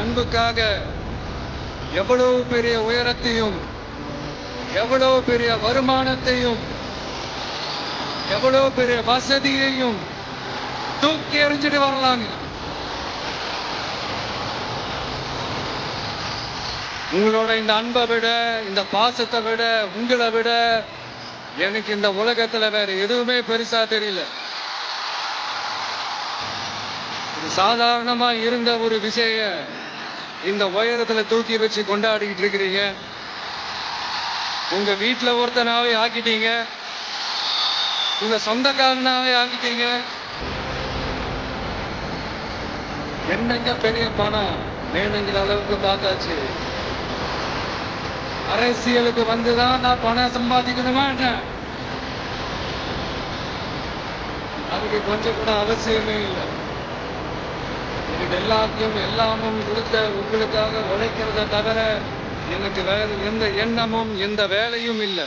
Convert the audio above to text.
அன்புக்காக எவ்வளவு பெரிய உயரத்தையும், எவ்வளவு பெரிய வருமானத்தையும், எவ்வளவு பெரிய வசதியையும் தூக்கி எறிஞ்சிட்டு வரலாங்க. உங்களோட இந்த அன்பை விட, இந்த பாசத்தை விட, உங்களை விட எனக்கு இந்த உலகத்துல வேற எதுவுமே பெருசா தெரியல. இது சாதாரணமா இருந்த ஒரு விஷய இந்த உயரத்துல தூக்கி வச்சு கொண்டாடிக்கிட்டு இருக்கிறீங்க. உங்க வீட்டுல ஒருத்தனாவே ஆக்கிட்டீங்க, உங்க சொந்தக்காரனாவே ஆக்கிட்டீங்க. என்னங்க பெரிய பணம் வேணுங்கிற அளவுக்கு பார்த்தாச்சு. அரசியலுக்கு வந்துதான் நான் பணம் சம்பாதிக்கணுமா என்ன? அதுக்கு கொஞ்சம் கூட அவசியமே இல்லை. எனக்கு எல்லாத்தையும் எல்லாமும் கொடுத்த உங்களுக்காக உழைக்கிறத தவிர எனக்கு வேற எந்த எண்ணமும் எந்த வேலையும் இல்லை.